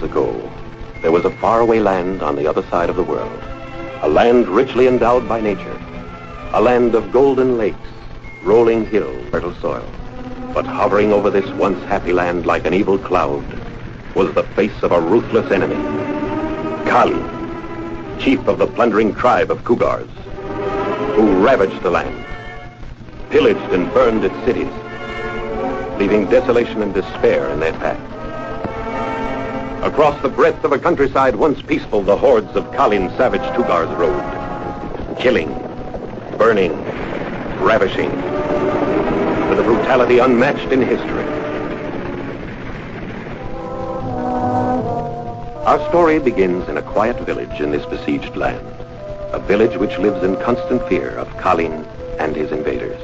ago, there was a faraway land on the other side of the world. A land richly endowed by nature. A land of golden lakes, rolling hills, fertile soil. But hovering over this once happy land like an evil cloud was the face of a ruthless enemy. Kali, chief of the plundering tribe of Cougars, who ravaged the land, pillaged and burned its cities, leaving desolation and despair in their path. Across the breadth of a countryside once peaceful, the hordes of Kalin's savage Cougars rode, killing, burning, ravishing, with a brutality unmatched in history. Our story begins in a quiet village in this besieged land, a village which lives in constant fear of Kalin and his invaders.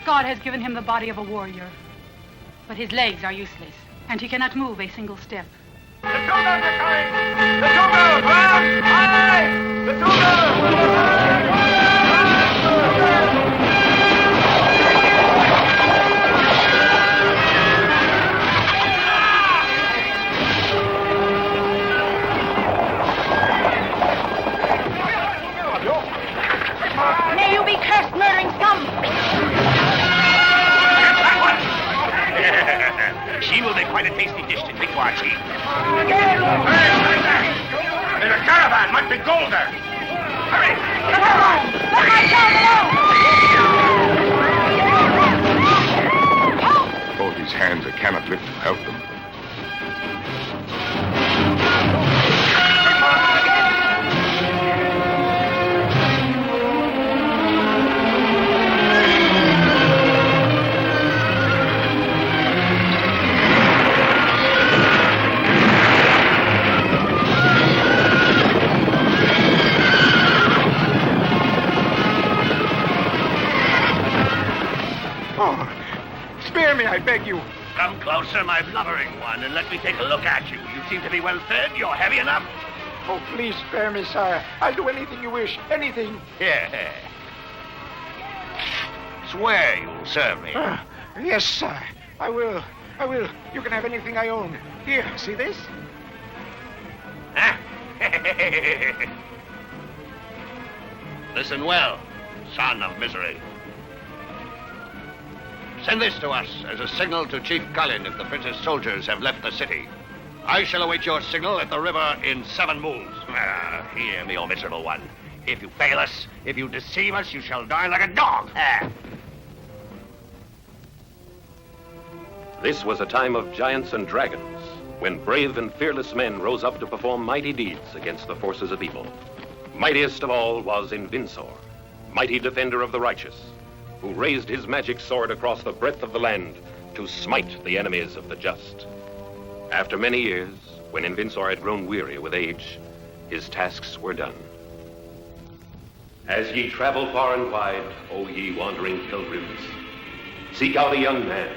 God has given him the body of a warrior, but his legs are useless, and he cannot move a single step. The Cougars are coming! The Cougars! Run! Aye! The Cougars! May you be cursed, murdering scum! She will make quite a tasty dish to drink while she. There's a caravan, might be gold there. Hurry! Let my child alone! Both his hands I cannot lift to help them. Spare me, I beg you. Come closer, my blubbering one, and let me take a look at you. You seem to be well fed. You're heavy enough. Oh, please spare me, sire. I'll do anything you wish. Anything. Here. Swear you'll serve me. Yes, sire. I will. You can have anything I own. Here, see this? Huh? Listen well, son of misery. Send this to us as a signal to Chief Kalin if the British soldiers have left the city. I shall await your signal at the river in 7 moons. Hear me, O miserable one. If you fail us, if you deceive us, you shall die like a dog. This was a time of giants and dragons, when brave and fearless men rose up to perform mighty deeds against the forces of evil. Mightiest of all was Invinsor, mighty defender of the righteous, who raised his magic sword across the breadth of the land to smite the enemies of the just. After many years, when Invinsor had grown weary with age, his tasks were done. As ye travel far and wide, O ye wandering pilgrims, seek out a young man,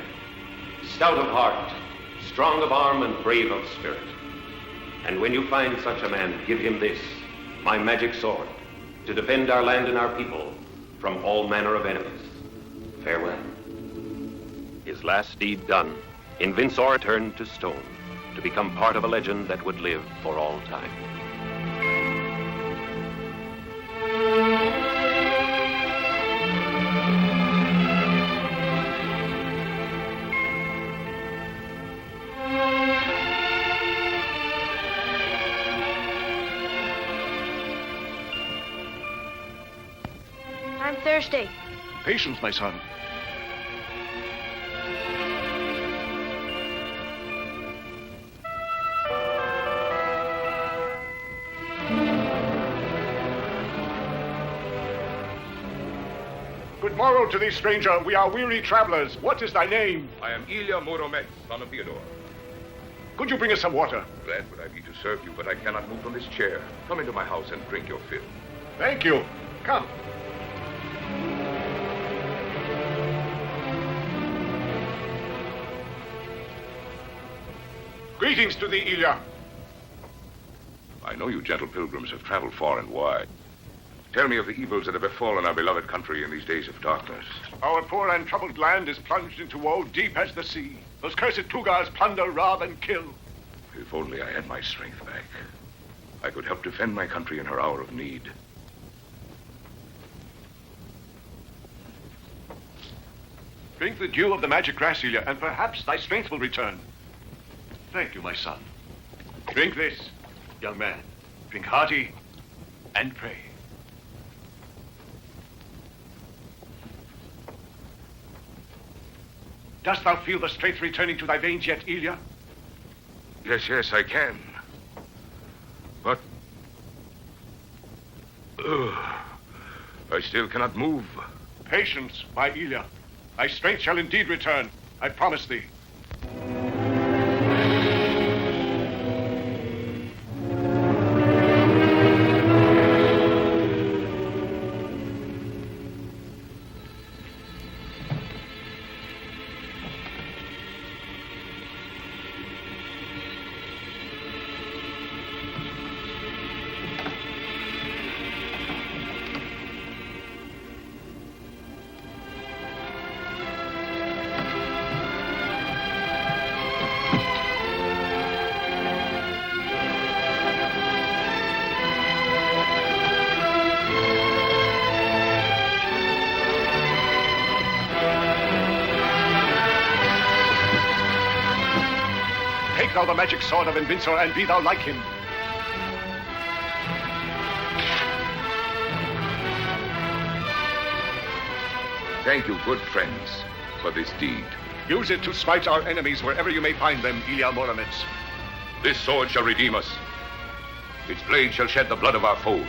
stout of heart, strong of arm, and brave of spirit. And when you find such a man, give him this, my magic sword, to defend our land and our people from all manner of enemies. Farewell. His last deed done, Invinsor turned to stone to become part of a legend that would live for all time. I'm thirsty. Patience, my son. Good morrow to thee, stranger. We are weary travelers. What is thy name? I am Ilya Muromets, son of Theodore. Could you bring us some water? Glad would I be to serve you, but I cannot move from this chair. Come into my house and drink your fill. Thank you. Come. Greetings to thee, Ilya. My I know you gentle pilgrims have traveled far and wide. Tell me of the evils that have befallen our beloved country in these days of darkness. Our poor and troubled land is plunged into woe deep as the sea. Those cursed Cougars plunder, rob, and kill. If only I had my strength back, I could help defend my country in her hour of need. Drink the dew of the magic grass, Ilya, and perhaps thy strength will return. Thank you, my son. Drink this, young man. Drink hearty and pray. Dost thou feel the strength returning to thy veins yet, Ilya? Yes, I can. But... I still cannot move. Patience, my Ilya. Thy strength shall indeed return. I promise thee. Take thou the magic sword of Invincor, and be thou like him. Thank you, good friends, for this deed. Use it to smite our enemies wherever you may find them, Ilya Muromets. This sword shall redeem us. Its blade shall shed the blood of our foes.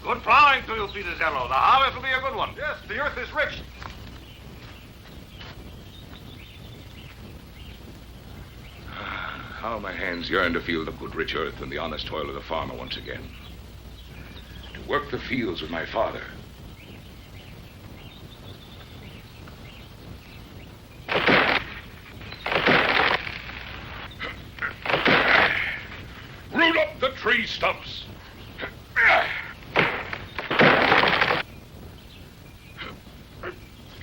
Good plowing to you, Peter Zello. The harvest will be a good one. Yes, the earth is rich. How my hands yearn to feel the good rich earth and the honest toil of the farmer once again. To work the fields with my father. Root up the tree stumps.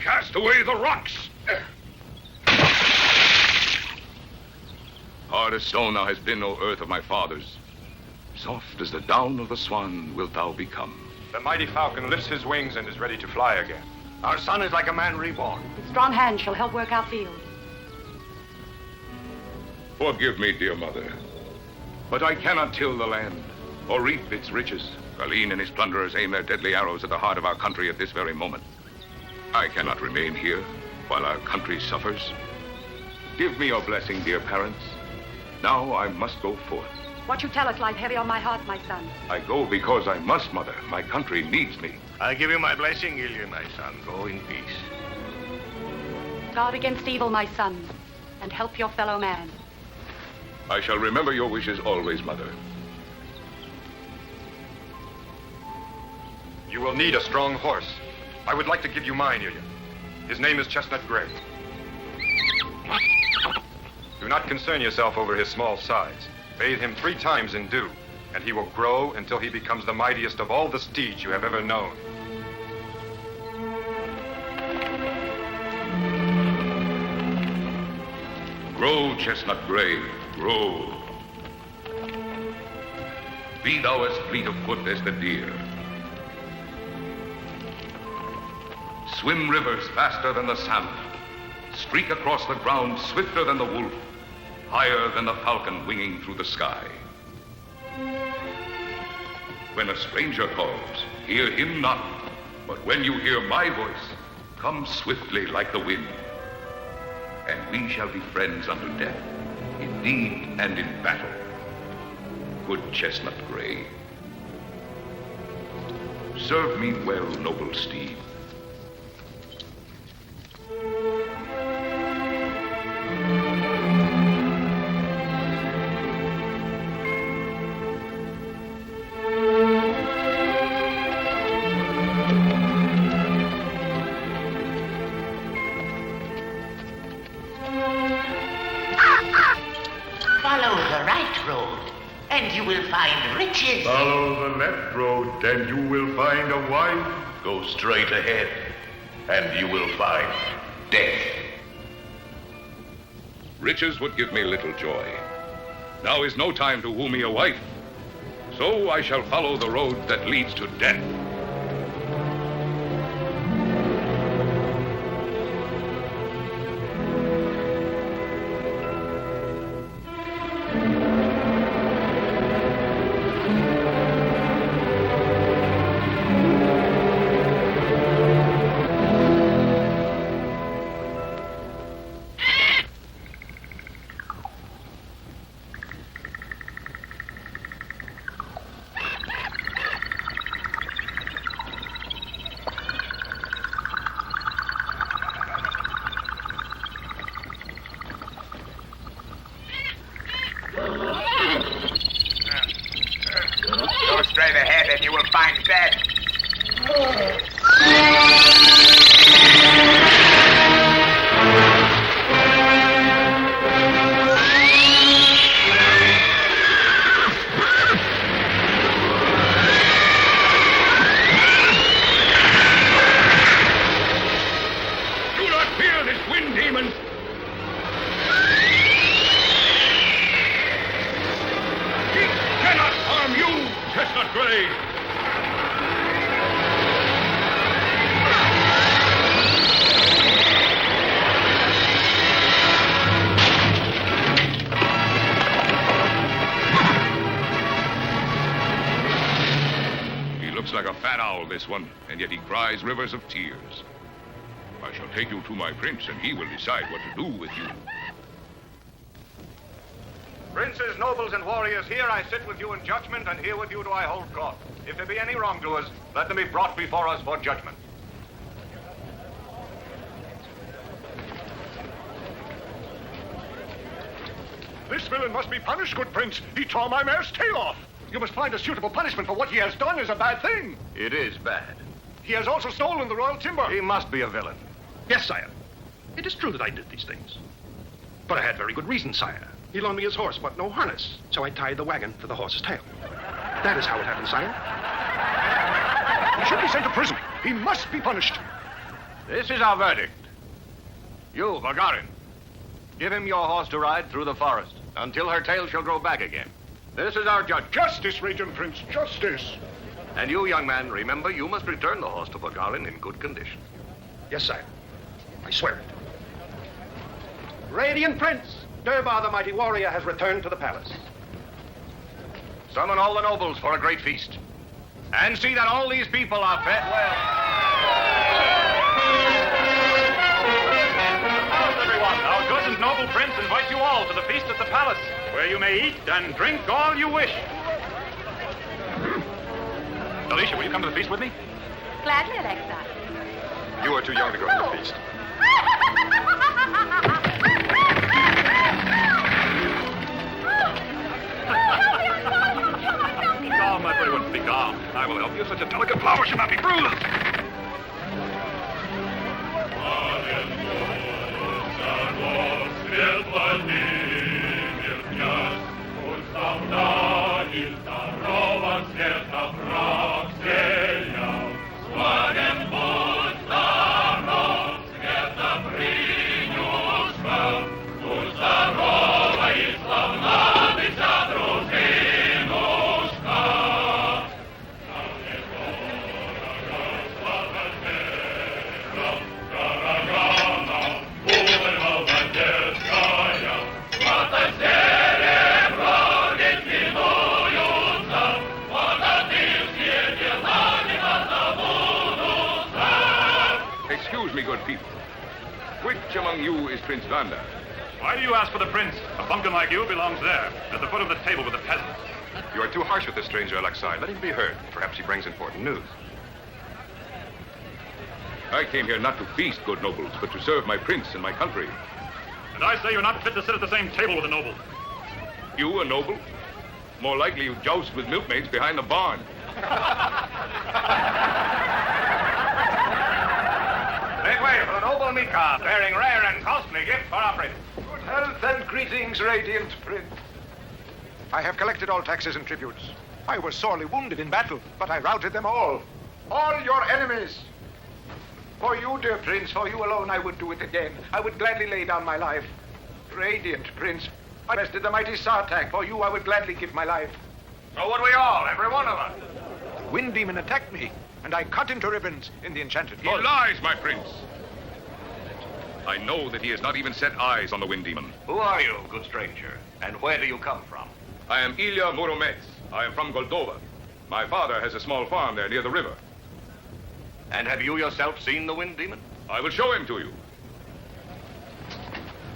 Cast away the rocks. Hard as stone thou hast been, O earth of my fathers. Soft as the down of the swan wilt thou become. The mighty falcon lifts his wings and is ready to fly again. Our son is like a man reborn. With strong hands shall help work our fields. Forgive me, dear mother, but I cannot till the land or reap its riches. Galeen and his plunderers aim their deadly arrows at the heart of our country at this very moment. I cannot remain here while our country suffers. Give me your blessing, dear parents. Now I must go forth. What you tell us lies heavy on my heart, my son. I go because I must, mother. My country needs me. I give you my blessing, Ilya, my son. Go in peace. Guard against evil, my son, and help your fellow man. I shall remember your wishes always, mother. You will need a strong horse. I would like to give you mine, Ilya. His name is Chestnut Gray. Do not concern yourself over his small size. Bathe him 3 times in dew, and he will grow until he becomes the mightiest of all the steeds you have ever known. Grow, Chestnut Gray, grow. Be thou as fleet of foot as the deer. Swim rivers faster than the salmon. Streak across the ground swifter than the wolf. Higher than the falcon winging through the sky. When a stranger calls, hear him not. But when you hear my voice, come swiftly like the wind. And we shall be friends unto death, in deed and in battle. Good Chestnut Gray. Serve me well, noble steed. find riches. Follow the left road, and you will find a wife. Go straight ahead, and you will find death. Riches would give me little joy. Now is no time to woo me a wife. So I shall follow the road that leads to death. Go straight ahead and you will find death. Do not fear this wind demon. He cannot harm you, Chestnut Gray. He looks like a fat owl, this one, and yet he cries rivers of tears. I shall take you to my prince, and he will decide what to do with you. Princes, nobles, and warriors, here I sit with you in judgment, and here with you do I hold court. If there be any wrongdoers, let them be brought before us for judgment. This villain must be punished, good prince. He tore my mare's tail off. You must find a suitable punishment, for what he has done is a bad thing. It is bad. He has also stolen the royal timber. He must be a villain. Yes, sire. It is true that I did these things. But I had very good reason, sire. He loaned me his horse, but no harness. So I tied the wagon to the horse's tail. That is how it happened, sire. He should be sent to prison. He must be punished. This is our verdict. You, Vagarin, give him your horse to ride through the forest until her tail shall grow back again. This is our judgment. Justice, Regent Prince, justice. And you, young man, remember you must return the horse to Vagarin in good condition. Yes, sire. I swear it. Radiant Prince, Durbar the mighty warrior has returned to the palace. Summon all the nobles for a great feast. And see that all these people are fed well. How's everyone? Our good and noble prince invites you all to the feast at the palace, where you may eat and drink all you wish. Alicia, will you come to the feast with me? Gladly, Alexa. You are too young to go to the feast. Calm, my pretty one. Be calm. I will help you. Such a delicate flower should not be bruised. Excuse me, good people. Which among you is Prince Vanda? Why do you ask for the prince? A bumpkin like you belongs there, at the foot of the table with the peasants. You are too harsh with this stranger, Alexei. Let him be heard. Perhaps he brings important news. I came here not to feast, good nobles, but to serve my prince and my country. And I say you're not fit to sit at the same table with a noble. You, a noble? More likely you joust with milkmaids behind the barn. Make way for the noble Mika, bearing rare and costly gifts for our prince. Good health and greetings, Radiant Prince. I have collected all taxes and tributes. I was sorely wounded in battle, but I routed them all. All your enemies. For you, dear prince, for you alone, I would do it again. I would gladly lay down my life. Radiant prince, I bested the mighty Sartak. For you, I would gladly give my life. So would we all, every one of us. The wind demon attacked me, and I cut into ribbons in the enchanted He forest. lies, my prince. I know that he has not even set eyes on the wind demon. Who are you, good stranger? And where do you come from? I am Ilya Muromets. I am from Goldova. My father has a small farm there near the river. And have you yourself seen the wind demon? I will show him to you.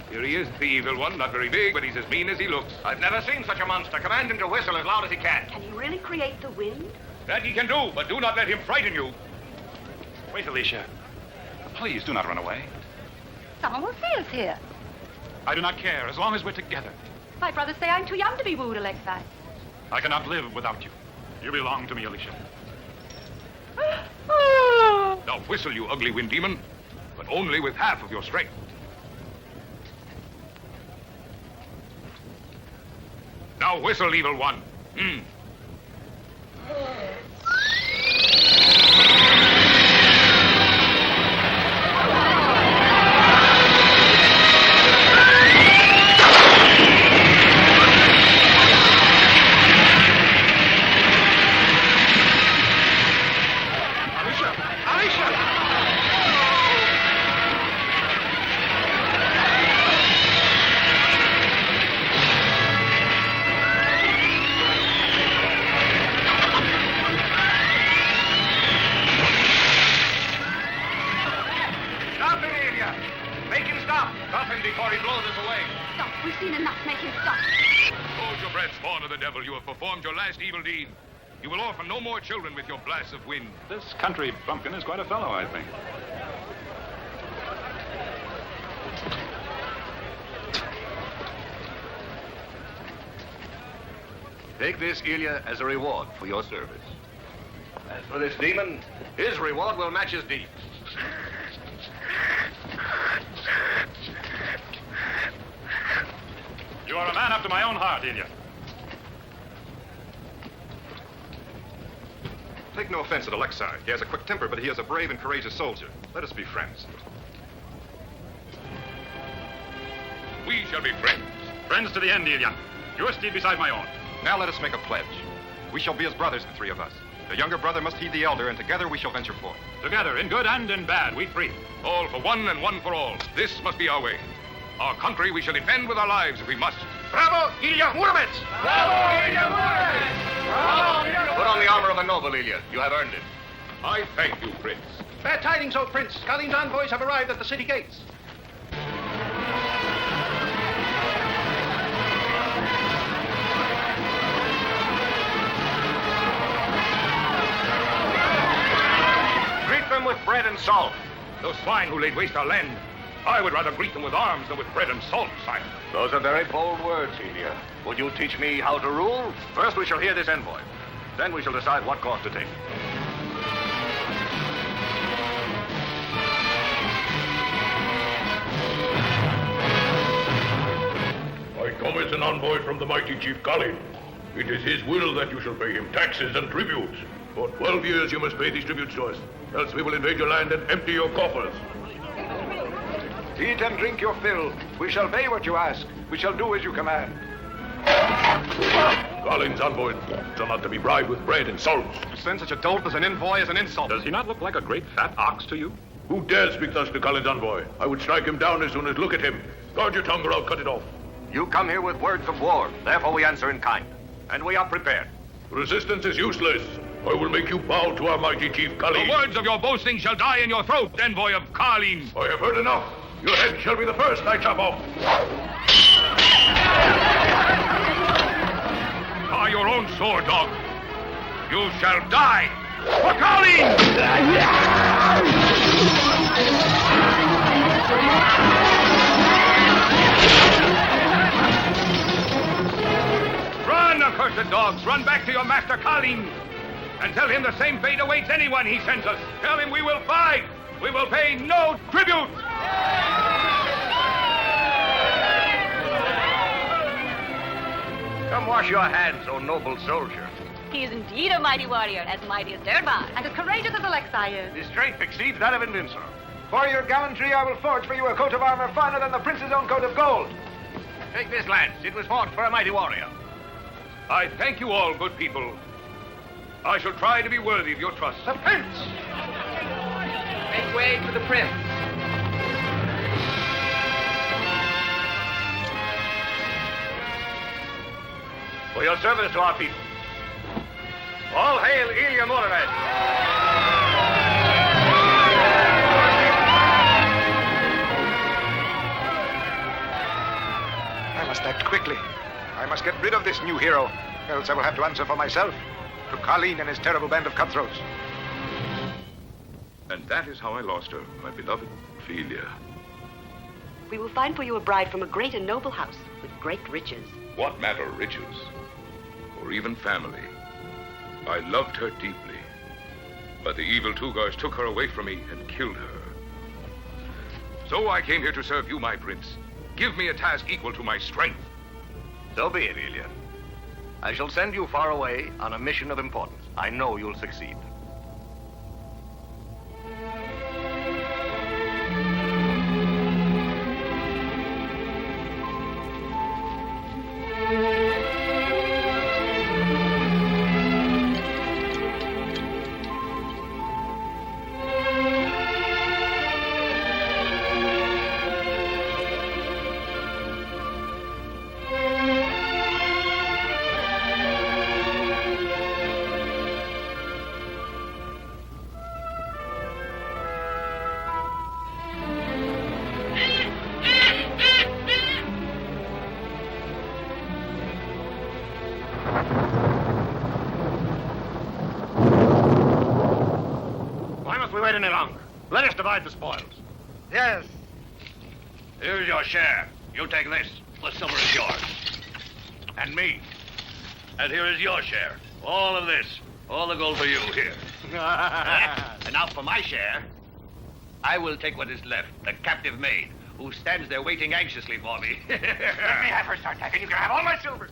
Here he is, the evil one, not very big, but he's as mean as he looks. I've never seen such a monster. Command him to whistle as loud as he can. Can he really create the wind? That he can do, but do not let him frighten you. Wait, Alicia. Please do not run away. Someone will see us here. I do not care, as long as we're together. My brothers say I'm too young to be wooed, Alexei. I cannot live without you. You belong to me, Alicia. Now whistle, you ugly wind demon, but only with half of your strength. Now whistle, evil one. Stop him, Ilya! Make him stop! Stop him before he blows us away. Stop. We've seen enough. Make him stop. Hold your breath, spawn of the devil. You have performed your last evil deed. You will orphan no more children with your blasts of wind. This country bumpkin is quite a fellow, I think. Take this, Ilya, as a reward for your service. As for this demon, his reward will match his deeds. You are a man after my own heart, Ilya. Take no offense at Alexei. He has a quick temper, but he is a brave and courageous soldier. Let us be friends. We shall be friends. Friends to the end, Ilya. Your steed beside my own. Now let us make a pledge. We shall be as brothers, the three of us. The younger brother must heed the elder, and together we shall venture forth. Together, in good and in bad, we three. All for one and one for all. This must be our way. Our country we shall defend with our lives if we must. Bravo, Ilya Muromets! Bravo, Ilya Muromets! Bravo, Ilya Muromets! Put on the armor of a noble, Ilya. You have earned it. I thank you, Prince. Bad tidings, old prince. Kalin's envoys have arrived at the city gates. Greet them with bread and salt. Those swine who laid waste our land, I would rather greet them with arms than with bread and salt, sire. Those are very bold words, Ilya. Would you teach me how to rule? First, we shall hear this envoy. Then we shall decide what course to take. I come as an envoy from the mighty Chief Kalin. It is his will that you shall pay him taxes and tributes. For 12 years you must pay these tributes to us, else we will invade your land and empty your coffers. Eat and drink your fill. We shall pay what you ask. We shall do as you command. Kalin's envoys are not to be bribed with bread and salt. To send such a dolt as an envoy is an insult. Does he not look like a great fat ox to you? Who dares speak thus to Kalin's envoy? I would strike him down as soon as look at him. Guard your tongue or I'll cut it off. You come here with words of war. Therefore, we answer in kind. And we are prepared. Resistance is useless. I will make you bow to our mighty Chief Kalin. The words of your boasting shall die in your throat, envoy of Kalin. I have heard enough. Your head shall be the first I chop off. Draw your own sword, dog. You shall die. For Kalin! Run, accursed dogs. Run back to your master Kalin. And tell him the same fate awaits anyone he sends us. Tell him we will fight. We will pay no tribute. Come wash your hands, O noble soldier. He is indeed a mighty warrior, as mighty as Derbar, and as courageous as Alexei is. His strength exceeds that of Invincible. For your gallantry, I will forge for you a coat of armor finer than the prince's own coat of gold. Take this lance. It was fought for a mighty warrior. I thank you all, good people. I shall try to be worthy of your trust. The prince! Make way for the prince. For your service to our people. All hail Ilya Muromets! I must act quickly. I must get rid of this new hero, else I will have to answer for myself to Colleen and his terrible band of cutthroats. And that is how I lost her, my beloved Ophelia. We will find for you a bride from a great and noble house with great riches. What matter riches, or even family? I loved her deeply, but the evil Tugars took her away from me and killed her. So I came here to serve you, my prince. Give me a task equal to my strength. So be it, Ilya. I shall send you far away on a mission of importance. I know you'll succeed. Any longer. Let us divide the spoils. Yes. Here's your share. You take this. The silver is yours. And me. And here is your share. All of this. All the gold for you here. And now for my share. I will take what is left. The captive maid, who stands there waiting anxiously for me. Let me have her, Sartak, and you can have all my silver.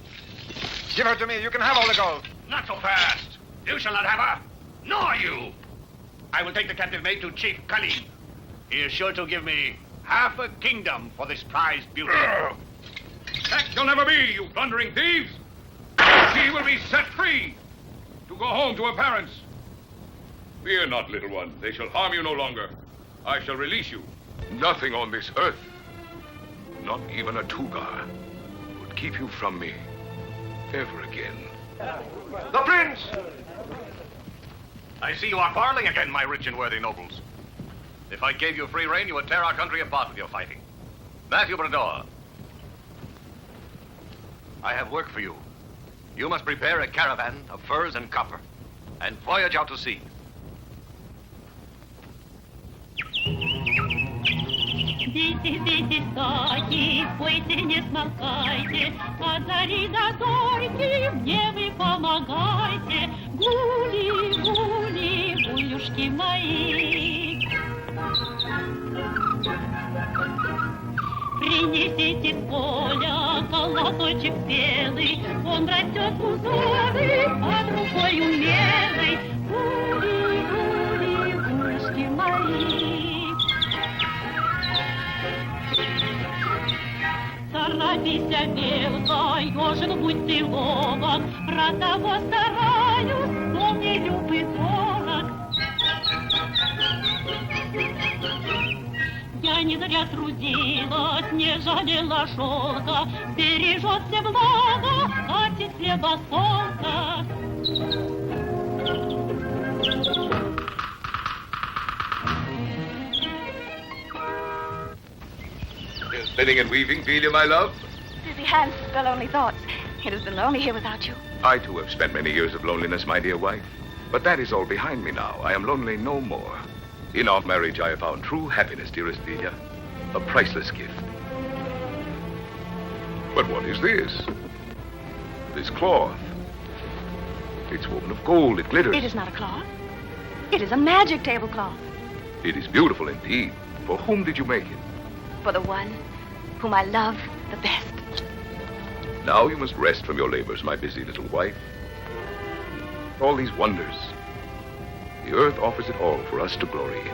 Give her to me. You can have all the gold. Not so fast. You shall not have her. Nor you. I will take the captive maid to Chief Colleen. He is sure to give me half a kingdom for this prized beauty. That shall never be, you plundering thieves. She will be set free to go home to her parents. Fear not, little one. They shall harm you no longer. I shall release you. Nothing on this earth, not even a Tugar, would keep you from me ever again. The prince! I see you are quarreling again, my rich and worthy nobles. If I gave you free rein, you would tear our country apart with your fighting. Matthew Brador, I have work for you. You must prepare a caravan of furs and copper and voyage out to sea. Дети, дети, стаки, пойте, не смолкайте, от зари до зорьки мне вы помогайте. Гули, гули, гулюшки мои. Принесите с поля колосочек белый, он растет в узоры под рукой умелой. Гули, гули, гулюшки мои. Царапися, белка, ежик, будь ты ловок, про того стараюсь, но мне любый дорог. Я не зря трудилась, не жалела шелка, бережет все благо, хватит хлеба солка. Spinning and weaving, Ophelia, my love? Busy hands, dull lonely thoughts. It has been lonely here without you. I, too, have spent many years of loneliness, my dear wife. But that is all behind me now. I am lonely no more. In our marriage, I have found true happiness, dearest Ophelia. A priceless gift. But what is this? This cloth. It's woven of gold. It glitters. It is not a cloth. It is a magic tablecloth. It is beautiful indeed. For whom did you make it? For the one whom I love the best. Now you must rest from your labors, my busy little wife. All these wonders. The earth offers it all for us to glory in.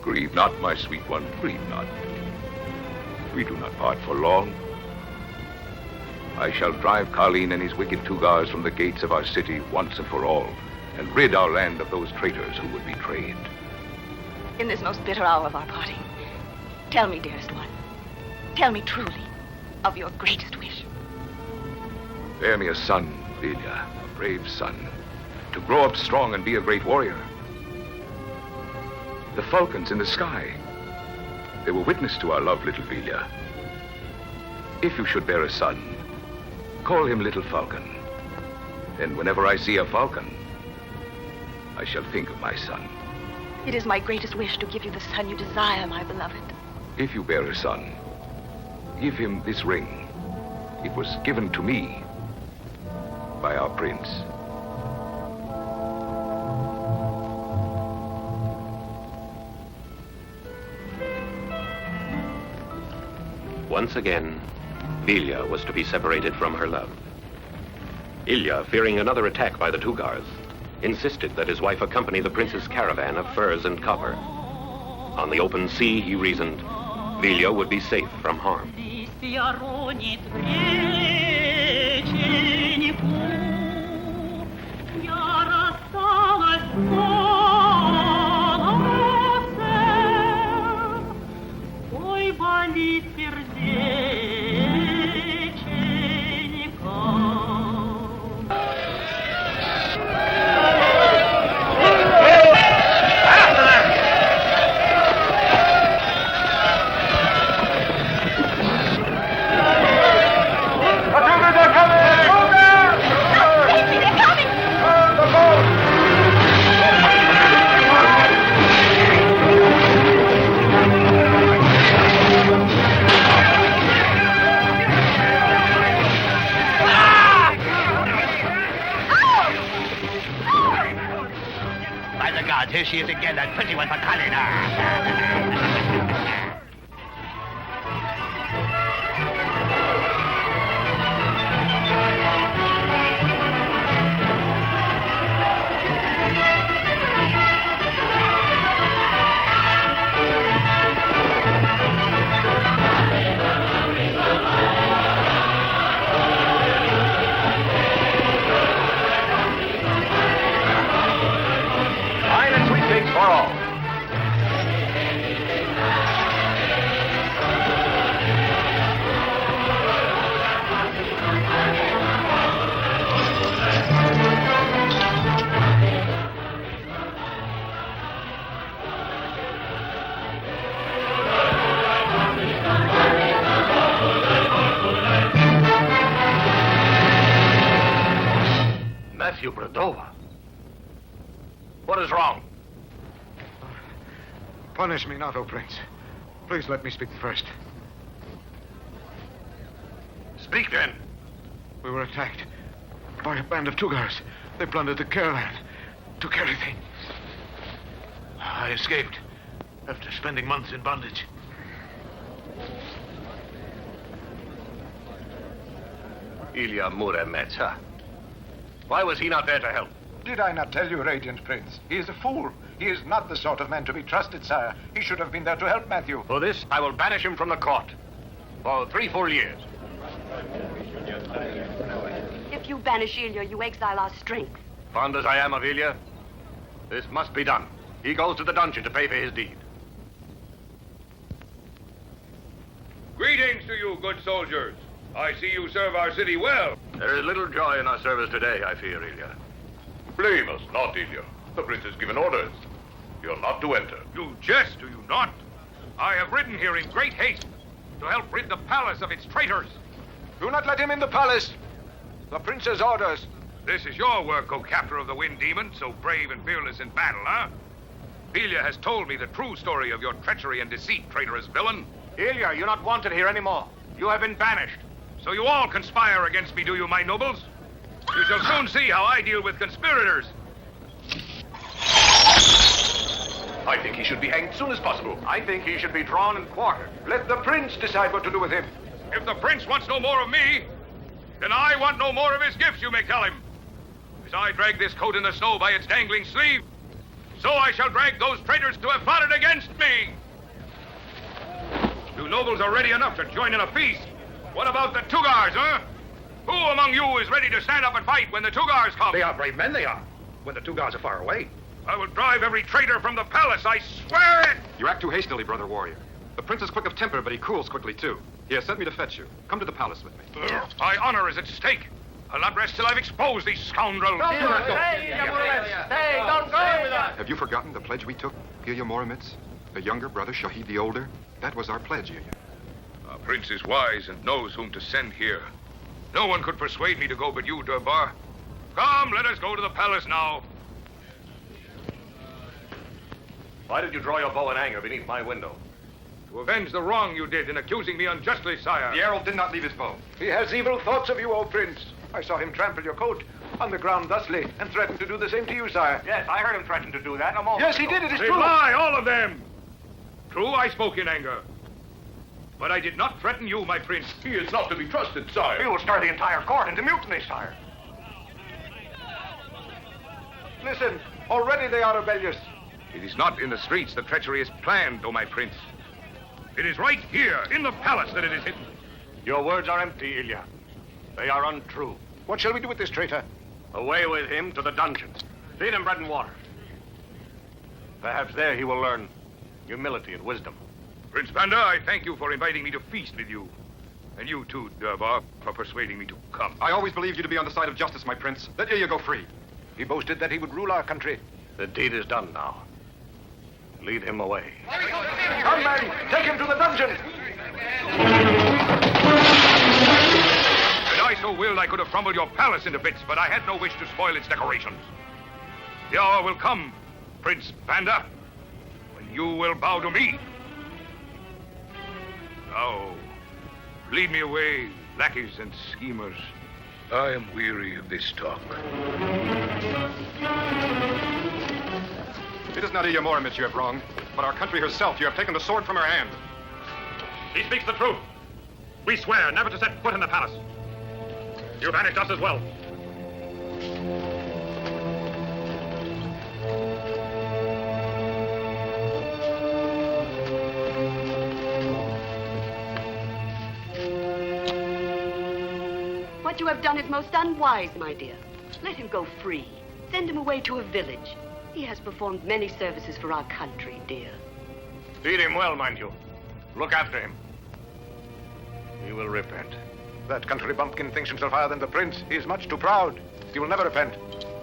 Grieve not, my sweet one, grieve not. We do not part for long. I shall drive Carlin and his wicked Tugars from the gates of our city once and for all, and rid our land of those traitors who would betray it. In this most bitter hour of our parting, tell me, dearest one, tell me truly of your greatest wish. Bear me a son, Ilya, a brave son, to grow up strong and be a great warrior. The falcons in the sky, they were witness to our love, little Ilya. If you should bear a son, call him Little Falcon. Then whenever I see a falcon, I shall think of my son. It is my greatest wish to give you the son you desire, my beloved. If you bear a son, give him this ring. It was given to me by our prince. Once again, Ilya was to be separated from her love. Ilya, fearing another attack by the Tugars, insisted that his wife accompany the prince's caravan of furs and copper. On the open sea, he reasoned, Ilya would be safe from harm. Here she is again, that pretty one for Colin. What is wrong? Punish me not, O Prince. Please let me speak first. Speak then. We were attacked by a band of Tugars. They plundered the caravan, took everything. I escaped after spending months in bondage. Ilya Muromets, huh? Why was he not there to help? Did I not tell you, Radiant Prince? He is a fool. He is not the sort of man to be trusted, sire. He should have been there to help Matthew. For this, I will banish him from the court. For 3 full years. If you banish Ilya, you exile our strength. Fond as I am of Ilya, this must be done. He goes to the dungeon to pay for his deed. Greetings to you, good soldiers. I see you serve our city well. There is little joy in our service today, I fear, Ilya. Blame us not, Ilya. The prince has given orders. You're not to enter. You jest, do you not? I have ridden here in great haste to help rid the palace of its traitors. Do not let him in the palace. The prince's orders. This is your work, O captor of the Wind Demon, so brave and fearless in battle, huh? Ilya has told me the true story of your treachery and deceit, traitorous villain. Ilya, you're not wanted here anymore. You have been banished. So you all conspire against me, do you, my nobles? You shall soon see how I deal with conspirators. I think he should be hanged as soon as possible. I think he should be drawn and quartered. Let the prince decide what to do with him. If the prince wants no more of me, then I want no more of his gifts, you may tell him. As I drag this coat in the snow by its dangling sleeve, so I shall drag those traitors who have plotted against me. You nobles are ready enough to join in a feast. What about the Tugars, huh? Who among you is ready to stand up and fight when the Tugars come? They are brave men, they are. When the Tugars are far away. I will drive every traitor from the palace, I swear it! You act too hastily, brother warrior. The prince is quick of temper, but he cools quickly, too. He has sent me to fetch you. Come to the palace with me. My honor is at stake. I'll not rest till I've exposed these scoundrels. Stay, Ilya Muromets. Stay, don't go with us. Have you forgotten the pledge we took, Ilya Muromets? The younger brother shall heed the older. That was our pledge, Ilya. Our prince is wise and knows whom to send here. No one could persuade me to go but you, Durbar. Come, let us go to the palace now. Why did you draw your bow in anger beneath my window? To avenge the wrong you did in accusing me unjustly, sire. The arrow did not leave his bow. He has evil thoughts of you, O prince. I saw him trample your coat on the ground thusly and threaten to do the same to you, sire. Yes, I heard him threaten to do that a moment Yes, he ago. did. It is They true. lie, all of them. True, I spoke in anger. But I did not threaten you, my prince. He is not to be trusted, sire. He will stir the entire court into mutiny, sire. Listen, already they are rebellious. It is not in the streets the treachery is planned, O my prince. It is right here, in the palace, that it is hidden. Your words are empty, Ilya. They are untrue. What shall we do with this traitor? Away with him to the dungeon. Feed him bread and water. Perhaps there he will learn humility and wisdom. Prince Vanda, I thank you for inviting me to feast with you. And you too, Durbar, for persuading me to come. I always believed you to be on the side of justice, my prince. Let Ilya go free. He boasted that he would rule our country. The deed is done now. Lead him away. Come, man, take him to the dungeon. Had I so willed, I could have crumbled your palace into bits, but I had no wish to spoil its decorations. The hour will come, Prince Vanda, when you will bow to me. Now, lead me away, lackeys and schemers. I am weary of this talk. It is not Ilya Muromets you have wronged, but our country herself. You have taken the sword from her hand. He speaks the truth. We swear never to set foot in the palace. You banished us as well. What you have done is most unwise, my dear. Let him go free. Send him away to a village. He has performed many services for our country, dear. Feed him well, mind you. Look after him. He will repent. That country bumpkin thinks himself higher than the prince. He is much too proud. He will never repent.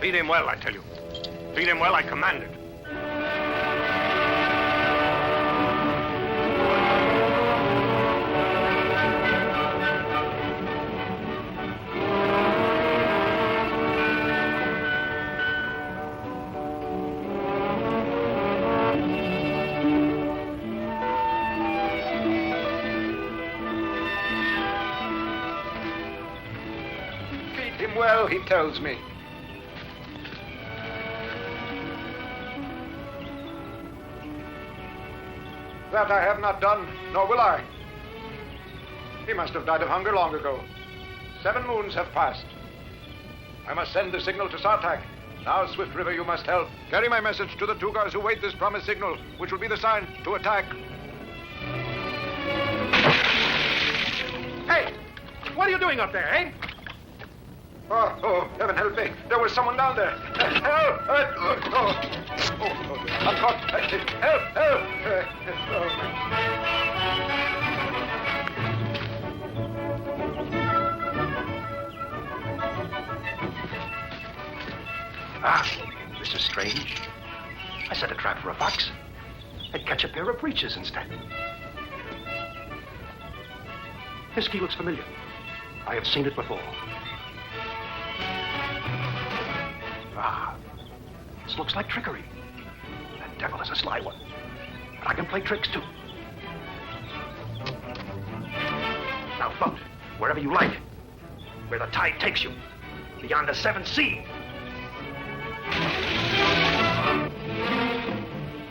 Feed him well, I tell you. Feed him well, I command it. Well, he tells me. That I have not done, nor will I. He must have died of hunger long ago. 7 moons have passed. I must send the signal to Sartak. Now, Swift River, you must help. Carry my message to the Tugars who wait this promised signal, which will be the sign to attack. Hey! What are you doing up there, eh? Oh, heaven help me. There was someone down there. Help! I'm caught. Help! This is strange. I set a trap for a fox. I'd catch a pair of breeches instead. This key looks familiar. I have seen it before. This looks like trickery. That devil is a sly one. But I can play tricks, too. Now, float. Wherever you like. Where the tide takes you. Beyond the seventh sea.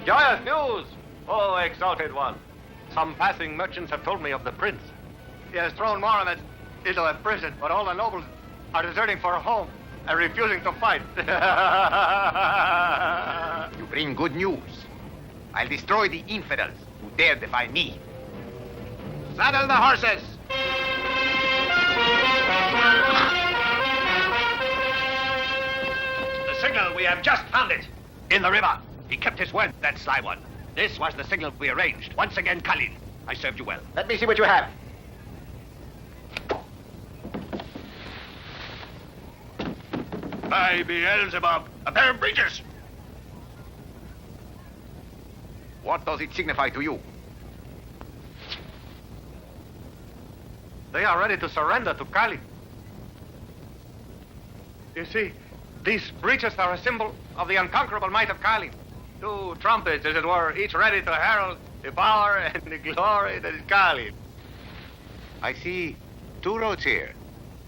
Joyous news! Oh, exalted one. Some passing merchants have told me of the prince. He has thrown Muromets into a prison, but all the nobles are deserting for home and refusing to fight. You bring good news. I'll destroy the infidels who dare defy me. Saddle the horses! The signal, we have just found it. In the river. He kept his word, that sly one. This was the signal we arranged. Once again, Kalin, I served you well. Let me see what you have. By Beelzebub, a pair of breeches. What does it signify to you? They are ready to surrender to Kali. You see, these breeches are a symbol of the unconquerable might of Kali. Two trumpets, as it were, each ready to herald the power and the glory that is Kali. I see 2 roads here,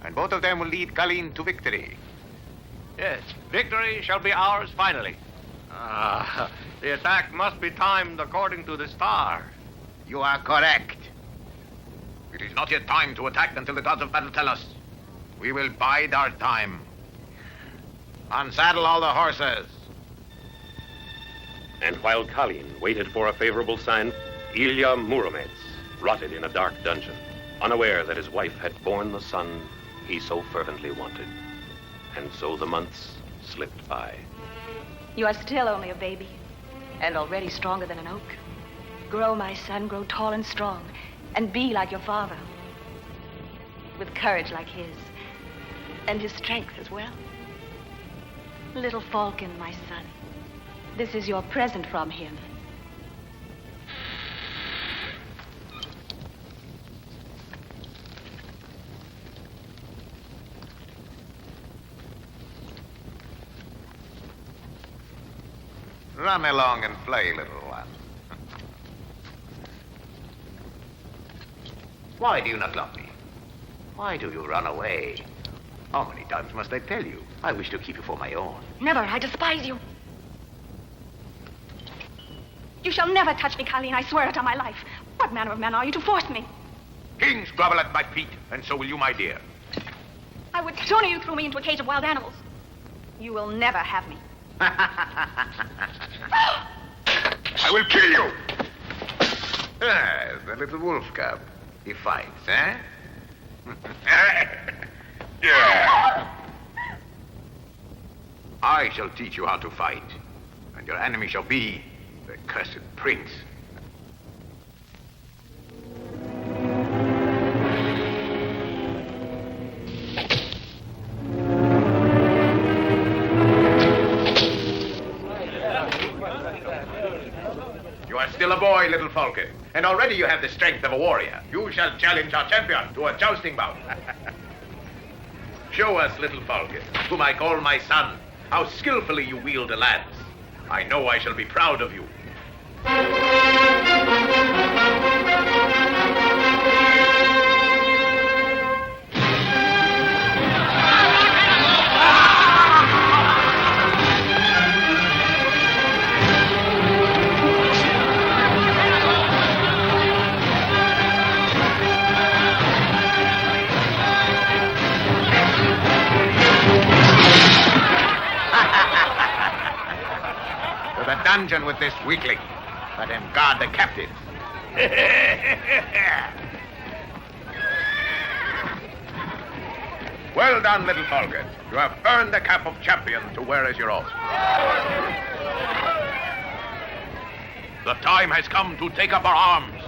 and both of them will lead Kalin to victory. Yes, victory shall be ours finally. The attack must be timed according to the star. You are correct. It is not yet time to attack until the gods of battle tell us. We will bide our time. Unsaddle all the horses. And while Kalin waited for a favorable sign, Ilya Muromets rotted in a dark dungeon, unaware that his wife had borne the son he so fervently wanted. And so the months slipped by. You are still only a baby, and already stronger than an oak. Grow, my son, grow tall and strong, and be like your father, with courage like his, and his strength as well. Little Falcon, my son, this is your present from him. Run along and play, little one. Why do you not love me? Why do you run away? How many times must I tell you? I wish to keep you for my own. Never, I despise you. You shall never touch me, Colleen, I swear it on my life. What manner of man are you to force me? Kings grovel at my feet, and so will you, my dear. I would sooner you threw me into a cage of wild animals. You will never have me. I will kill you! The little wolf cub. He fights, eh? Yeah. I shall teach you how to fight, and your enemy shall be the cursed prince. You are still a boy, little Falcon, and already you have the strength of a warrior. You shall challenge our champion to a jousting bout. Show us, little Falcon, whom I call my son, how skillfully you wield a lance. I know I shall be proud of you. Dungeon with this weakling. Let him guard the captive. Well done, little Falcon. You have earned the cap of champion to wear as your own. The time has come to take up our arms.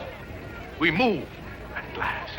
We move at last.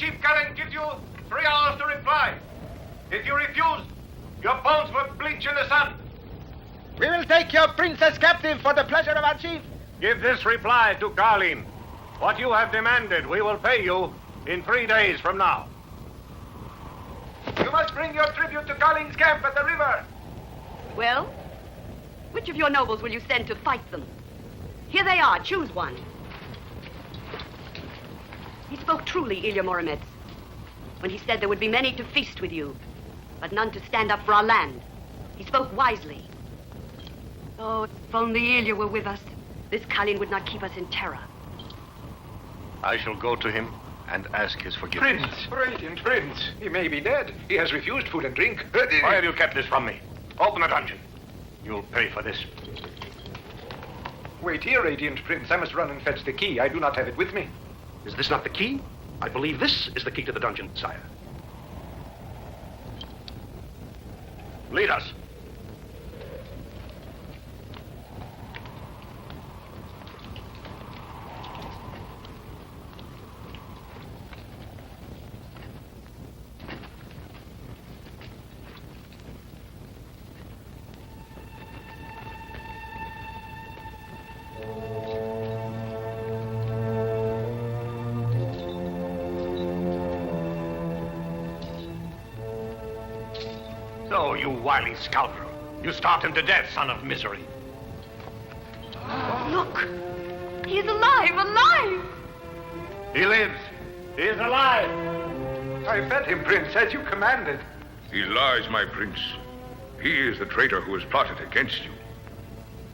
Chief Cullen gives you 3 hours to reply. If you refuse, your bones will bleach in the sun. We will take your princess captive for the pleasure of our chief. Give this reply to Carlin. What you have demanded, we will pay you in 3 days from now. You must bring your tribute to Carlin's camp at the river. Well, which of your nobles will you send to fight them? Here they are. Choose one. He spoke truly, Ilya Muromets, when he said there would be many to feast with you, but none to stand up for our land. He spoke wisely. Oh, if only Ilya were with us, this Carlin would not keep us in terror. I shall go to him and ask his forgiveness. Prince, radiant prince. He may be dead. He has refused food and drink. Why have you kept this from me? Open the dungeon. You'll pay for this. Wait here, radiant prince. I must run and fetch the key. I do not have it with me. Is this not the key? I believe this is the key to the dungeon, sire. Lead us. So, you wily scoundrel. You starved him to death, son of misery. Look! He is alive! Alive! He lives. He is alive. I fed him, prince, as you commanded. He lies, my prince. He is the traitor who has plotted against you.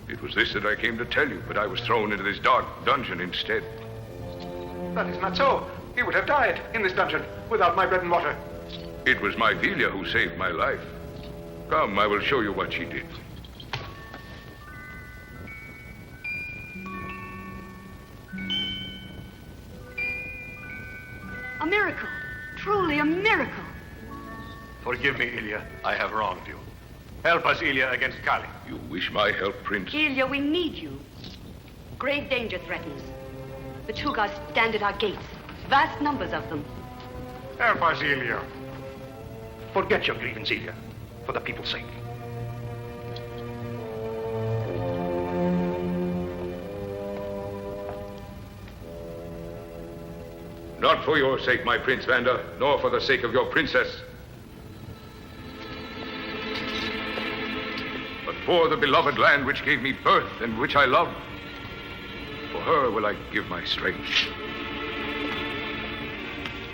It was this that I came to tell you, but I was thrown into this dark dungeon instead. That is not so. He would have died in this dungeon without my bread and water. It was my Ilya who saved my life. Come, I will show you what she did. A miracle. Truly a miracle. Forgive me, Ilya. I have wronged you. Help us, Ilya, against Kali. You wish my help, Prince? Ilya, we need you. Grave danger threatens. The Chugars stand at our gates. Vast numbers of them. Help us, Ilya. Forget your grievance, Ilya, for the people's sake. Not for your sake, my Prince Vanda, nor for the sake of your princess. But for the beloved land which gave me birth and which I love. For her will I give my strength.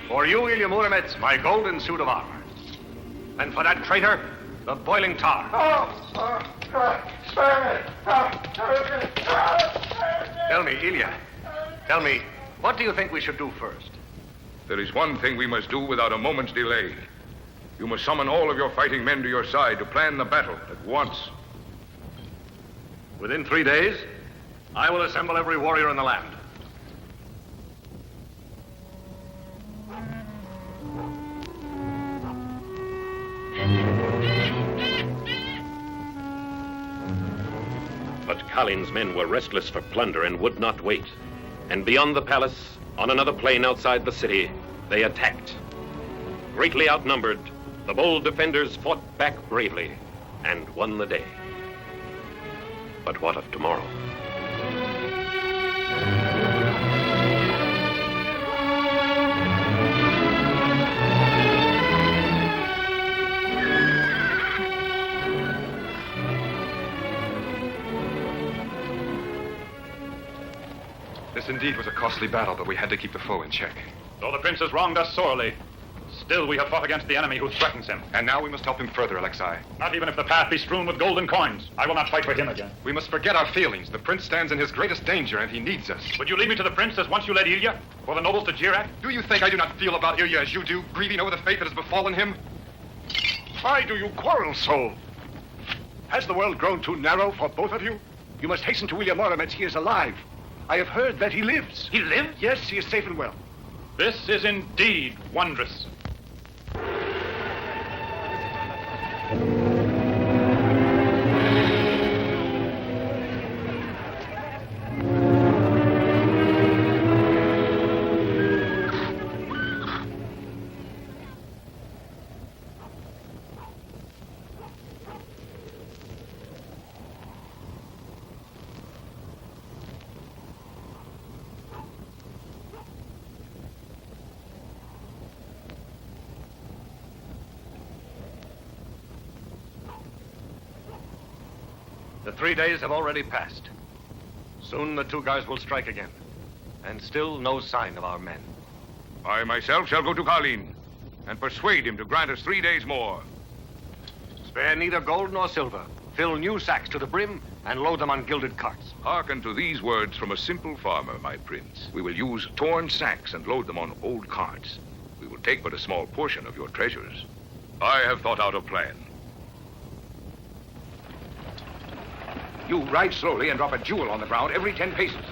For you, Ilya Muromets, my golden suit of armor. And for that traitor, the boiling tar. Spare me! Tell me, Ilya, tell me, what do you think we should do first? There is one thing we must do without a moment's delay. You must summon all of your fighting men to your side to plan the battle at once. Within 3 days, I will assemble every warrior in the land. But Kalin's men were restless for plunder and would not wait. And beyond the palace, on another plain outside the city, they attacked. Greatly outnumbered, the bold defenders fought back bravely and won the day. But what of tomorrow? This indeed was a costly battle, but we had to keep the foe in check. Though the prince has wronged us sorely, still we have fought against the enemy who threatens him. And now we must help him further, Alexei. Not even if the path be strewn with golden coins. I will not fight for him again. We must forget our feelings. The prince stands in his greatest danger, and he needs us. Would you lead me to the prince as once you led Ilya? For the nobles to jeer at? Do you think I do not feel about Ilya as you do, grieving over the fate that has befallen him? Why do you quarrel so? Has the world grown too narrow for both of you? You must hasten to Ilya Muromets. He is alive. I have heard that he lives. He lives? Yes, he is safe and well. This is indeed wondrous. The 3 days have already passed. Soon the two guys will strike again. And still no sign of our men. I myself shall go to Colleen and persuade him to grant us 3 days more. Spare neither gold nor silver. Fill new sacks to the brim and load them on gilded carts. Hearken to these words from a simple farmer, my prince. We will use torn sacks and load them on old carts. We will take but a small portion of your treasures. I have thought out a plan. You ride slowly and drop a jewel on the ground every 10 paces.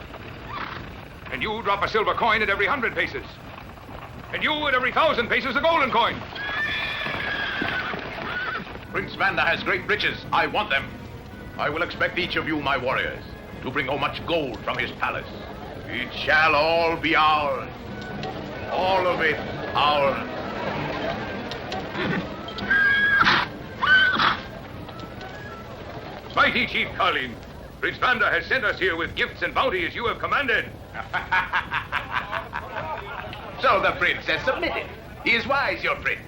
And you drop a silver coin at every 100 paces. And you at every 1,000 paces a golden coin. Prince Vanda has great riches. I want them. I will expect each of you, my warriors, to bring home much gold from his palace. It shall all be ours. All of it ours. Mighty Chief Colleen, Prince Vanda has sent us here with gifts and bounty as you have commanded. So the prince has submitted. He is wise, your prince.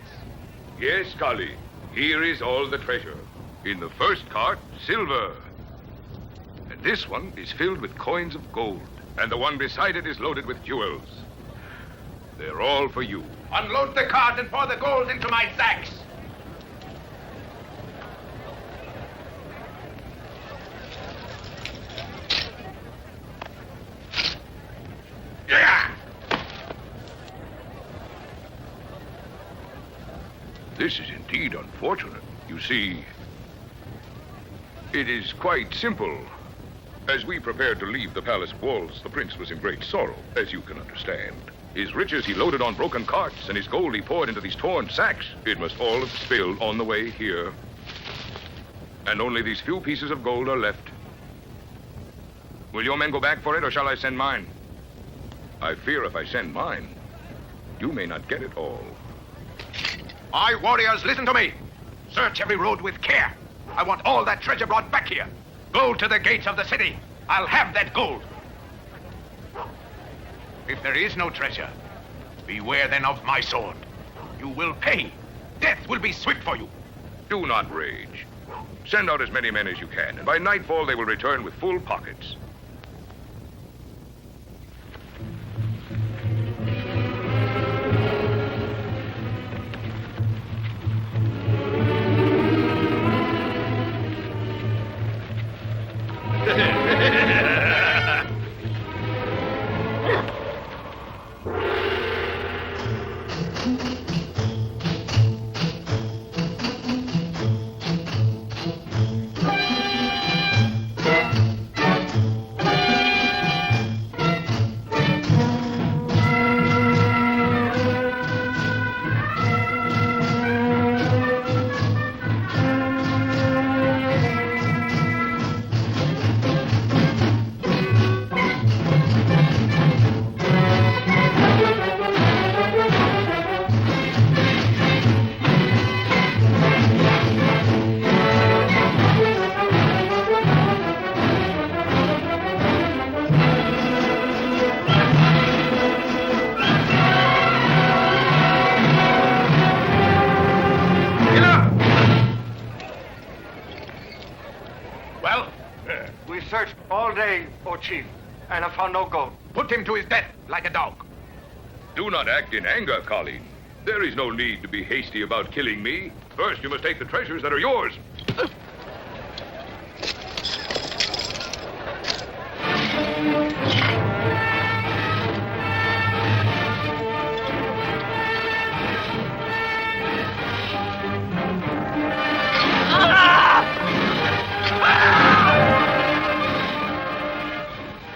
Yes, Colleen. Here is all the treasure. In the first cart, silver. And this one is filled with coins of gold. And the one beside it is loaded with jewels. They're all for you. Unload the cart and pour the gold into my sacks. Yeah! This is indeed unfortunate. You see, it is quite simple. As we prepared to leave the palace walls, the prince was in great sorrow, as you can understand. His riches he loaded on broken carts, and his gold he poured into these torn sacks. It must all have spilled on the way here. And only these few pieces of gold are left. Will your men go back for it, or shall I send mine? I fear if I send mine, you may not get it all. My warriors, listen to me. Search every road with care. I want all that treasure brought back here. Go to the gates of the city. I'll have that gold. If there is no treasure, beware then of my sword. You will pay. Death will be swift for you. Do not rage. Send out as many men as you can, and by nightfall they will return with full pockets. Chief, and I found no gold. Put him to his death like a dog. Do not act in anger, Colleen. There is no need to be hasty about killing me. First, you must take the treasures that are yours.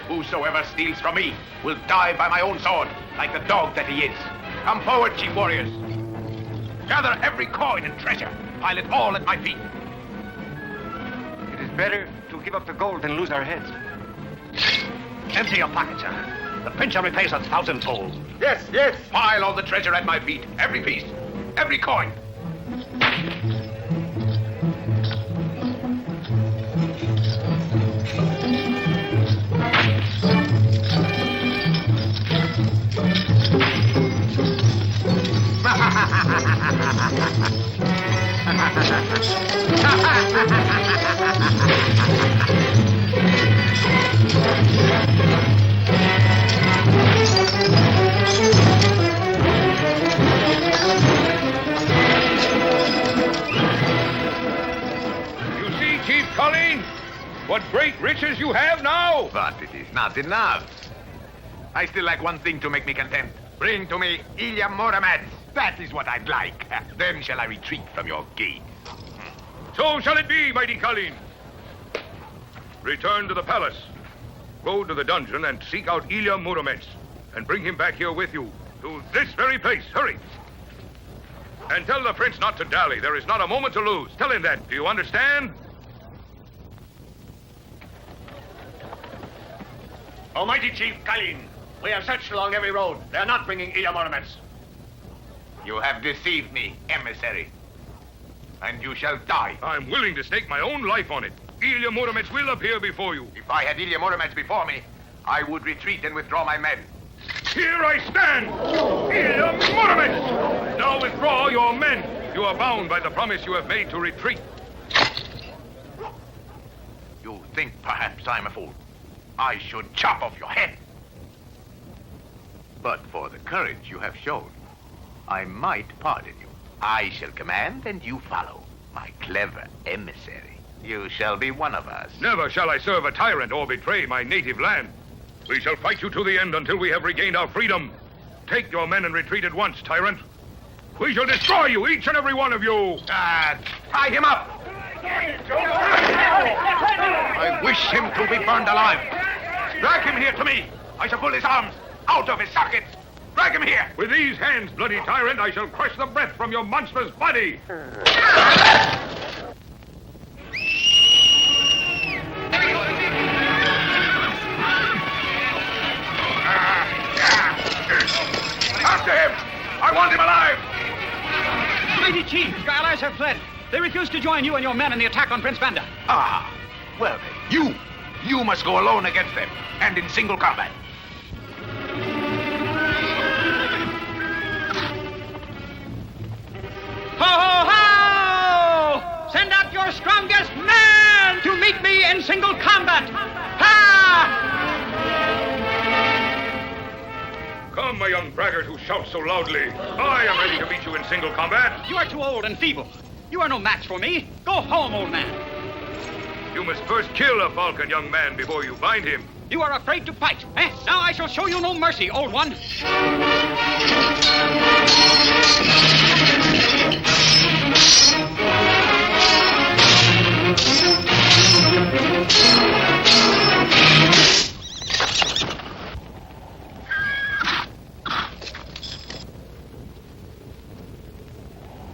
Whosoever steals from me will die by my own sword, like the dog that he is. Come forward, chief warriors. Gather every coin and treasure. Pile it all at my feet. It is better to give up the gold than lose our heads. Empty your pockets, sir. The pincher repays 1,000-fold. Yes, yes. Pile all the treasure at my feet. Every piece. Every coin. You see, Chief Colleen, what great riches you have now. But it is not enough. I still lack one thing to make me content. Bring to me Ilya Muromets. That is what I'd like. Then shall I retreat from your gate. So shall it be, mighty Colleen. Return to the palace. Go to the dungeon and seek out Ilya Muromets. And bring him back here with you. To this very place. Hurry. And tell the prince not to dally. There is not a moment to lose. Tell him that. Do you understand? Almighty Chief Colleen, we have searched along every road. They are not bringing Ilya Muromets. You have deceived me, emissary. And you shall die. I'm willing to stake my own life on it. Ilya Muromets will appear before you. If I had Ilya Muromets before me, I would retreat and withdraw my men. Here I stand! Ilya Muromets! Now withdraw your men. You are bound by the promise you have made to retreat. You think perhaps I'm a fool. I should chop off your head. But for the courage you have shown, I might pardon you. I shall command and you follow. My clever emissary. You shall be one of us. Never shall I serve a tyrant or betray my native land. We shall fight you to the end until we have regained our freedom. Take your men and retreat at once, tyrant. We shall destroy you, each and every one of you. Tie him up. I wish him to be burned alive. Drag him here to me. I shall pull his arms out of his sockets. Drag him here. With these hands, bloody tyrant, I shall crush the breath from your monstrous body. After him! I want him alive! Mighty Chief, your allies have fled. They refuse to join you and your men in the attack on Prince Vanda. Ah, well then, you must go alone against them, and in single combat. Ho, ho, ho! Send out your strongest man to meet me in single combat. Ha! Come, my young braggart who shouts so loudly. I am ready to meet you in single combat. You are too old and feeble. You are no match for me. Go home, old man. You must first kill a falcon young man before you bind him. You are afraid to fight. Now I shall show you no mercy, old one.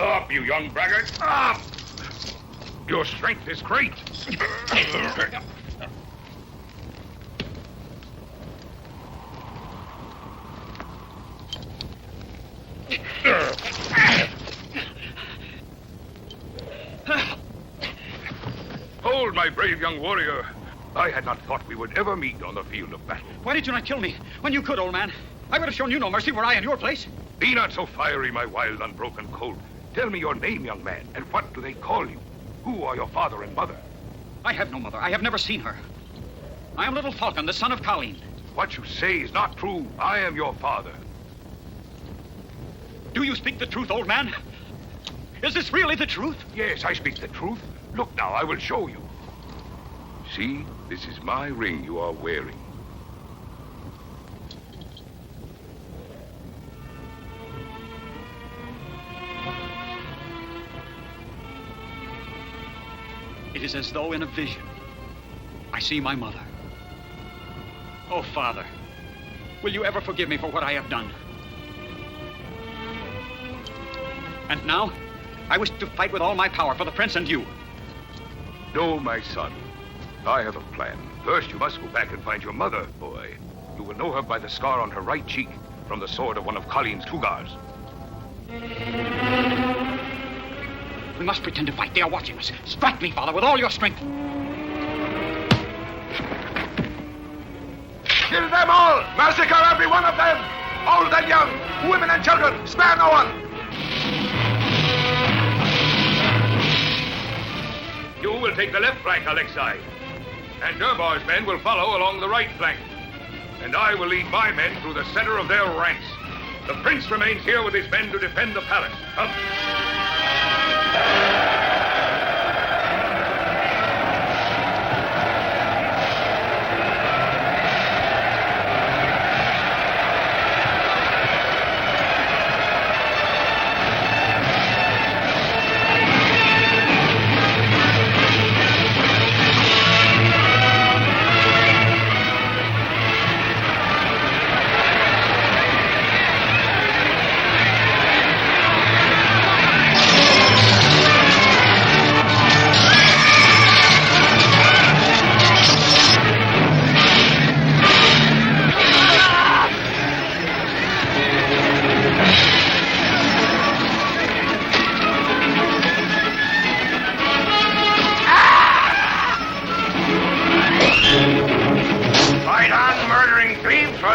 Up, you young braggart! Up! Your strength is great. Hold, my brave young warrior. I had not thought we would ever meet on the field of battle. Why did you not kill me when you could, old man? I would have shown you no mercy were I in your place. Be not so fiery, my wild, unbroken colt. Tell me your name, young man, and what do they call you? Who are your father and mother? I have no mother. I have never seen her. I am little Falcon, the son of Colleen. What you say is not true. I am your father. Do you speak the truth, old man? Is this really the truth? Yes, I speak the truth. Look now, I will show you. See, this is my ring you are wearing. It is as though in a vision. I see my mother. Oh, Father, will you ever forgive me for what I have done? And now, I wish to fight with all my power for the prince and you. No, my son. I have a plan. First, you must go back and find your mother, boy. You will know her by the scar on her right cheek from the sword of one of Colleen's Tugars. We must pretend to fight. They are watching us. Strike me, Father, with all your strength. Kill them all! Massacre every one of them! Old and young, women and children, spare no one! take the left flank, Alexei. And Durbar's men will follow along the right flank. And I will lead my men through the center of their ranks. The prince remains here with his men to defend the palace. Up!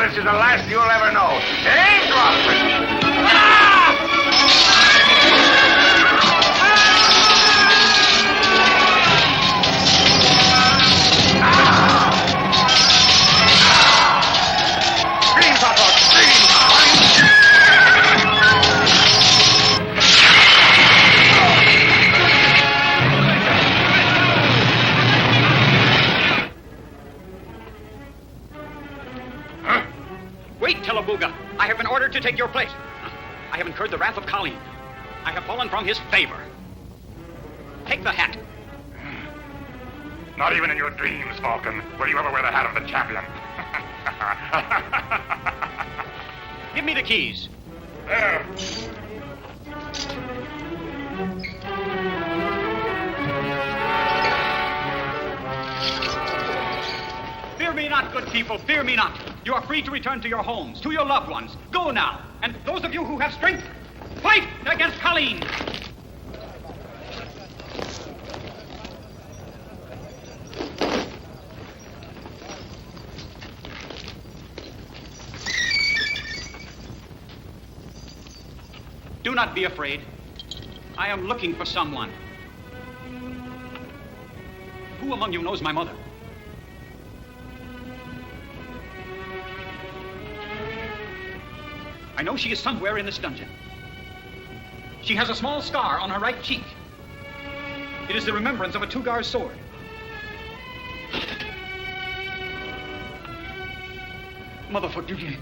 This is the last you'll ever know. Ain't I have been ordered to take your place. I have incurred the wrath of Colleen. I have fallen from his favor. Take the hat. Not even in your dreams, Falcon, will you ever wear the hat of the champion. Give me the keys. There. Fear me not, good people, fear me not. You are free to return to your homes, to your loved ones. Go now. And those of you who have strength, fight against Colleen. Do not be afraid. I am looking for someone. Who among you knows my mother? I know she is somewhere in this dungeon. She has a small scar on her right cheek. It is the remembrance of a Tugar's sword. Mother, forgive me.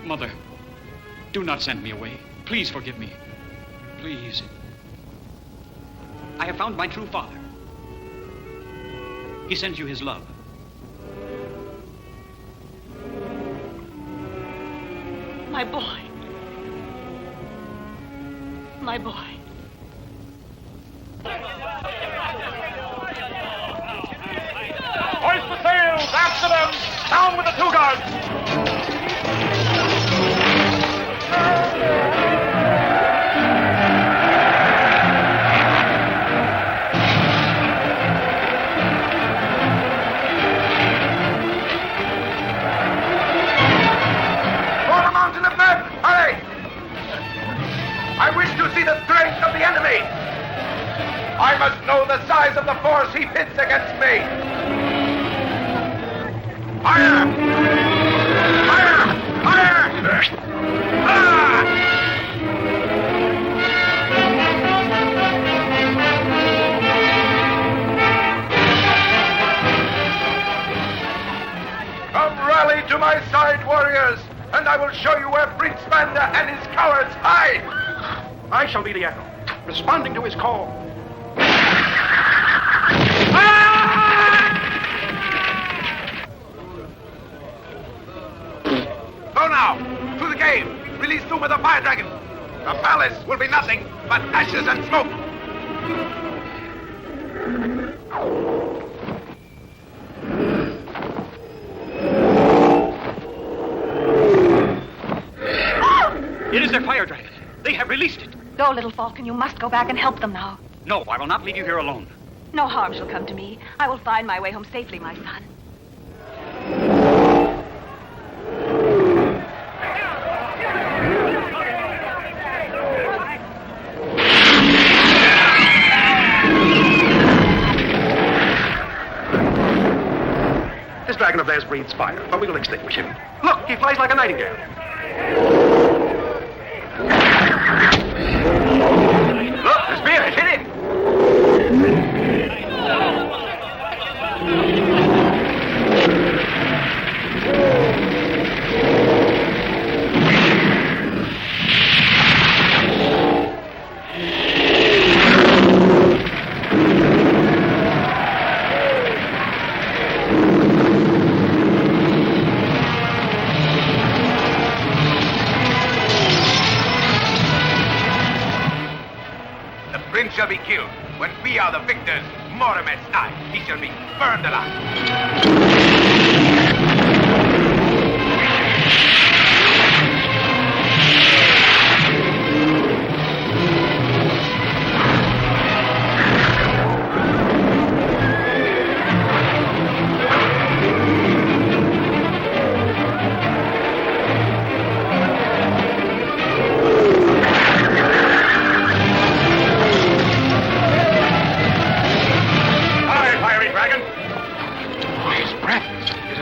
Mother, do not send me away. Please forgive me. Please. I have found my true father. He sends you his love. My boy. My boy. Hoist the sails! After them! Down with the Tugars! I wish to see the strength of the enemy. I must know the size of the force he pits against me. Fire! Fire! Fire! Ah! Come rally to my side, warriors, and I will show you where Prince Vanda and his cowards hide. I shall be the echo, responding to his call. Go now, to the cave. Release Zuma the fire dragon. The palace will be nothing but ashes and smoke. It is their fire dragon. They have released it. Go, little Falcon. You must go back and help them now. No, I will not leave you here alone. No harm shall come to me. I will find my way home safely, my son. of theirs breathes fire, but we will extinguish him. Look, he flies like a nightingale. Look, the spear has hit him. Shall be killed. When we are the victors, Muromets dies. He shall be burned alive.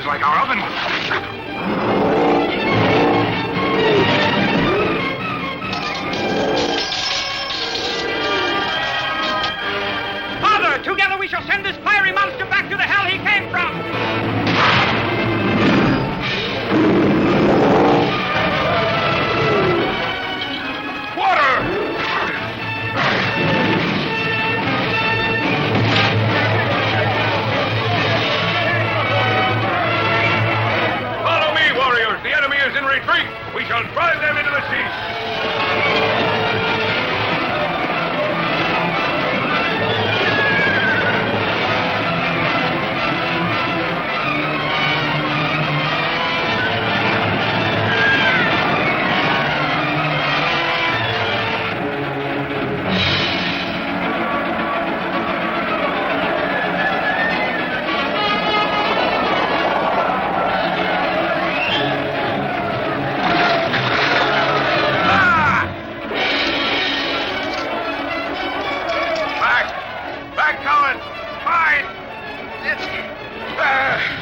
Like our oven. Father, together we shall send this fiery monster back to the hell he came from. In retreat, we shall drive them into the sea.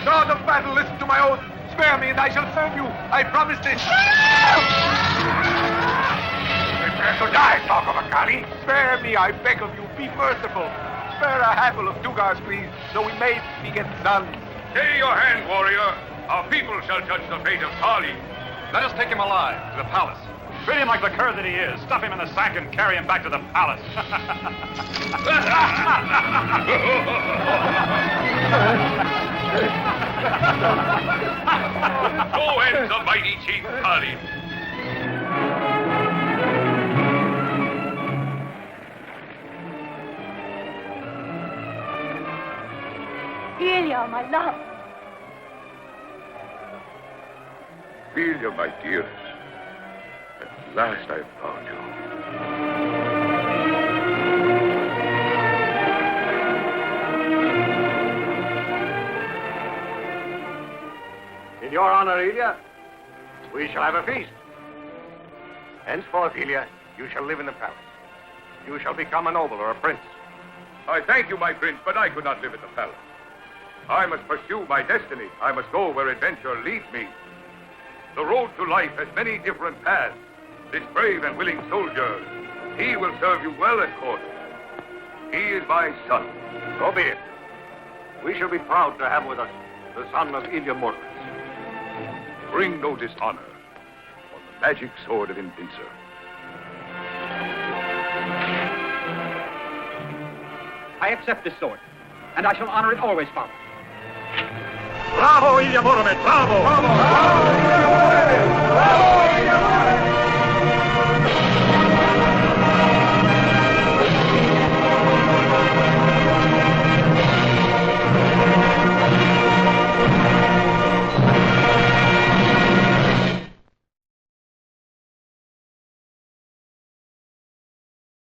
Lord of battle, listen to my oath. Spare me and I shall serve you. I promise this. Prepare to die, talk of a Kali. Spare me, I beg of you. Be merciful. Spare a handful of Tugars, please, so we may beget sons. Stay your hand, warrior. Our people shall judge the fate of Kali. Let us take him alive to the palace. Treat him like the cur that he is. Stuff him in the sack and carry him back to the palace. So ends the mighty chief Kali. Ilya, my love. Ilya, my dearest. At last I've found you. In your honor, Ilya, we shall have a feast. Henceforth, Ilya, you shall live in the palace. You shall become a noble or a prince. I thank you, my prince, but I could not live at the palace. I must pursue my destiny. I must go where adventure leads me. The road to life has many different paths. This brave and willing soldier, he will serve you well at court. He is my son. So be it. We shall be proud to have with us the son of Ilya Muromets. Bring no dishonor on the magic sword of Invincer. I accept this sword, and I shall honor it always, Father. Bravo, Ilya Muromets! Bravo! Bravo! Bravo!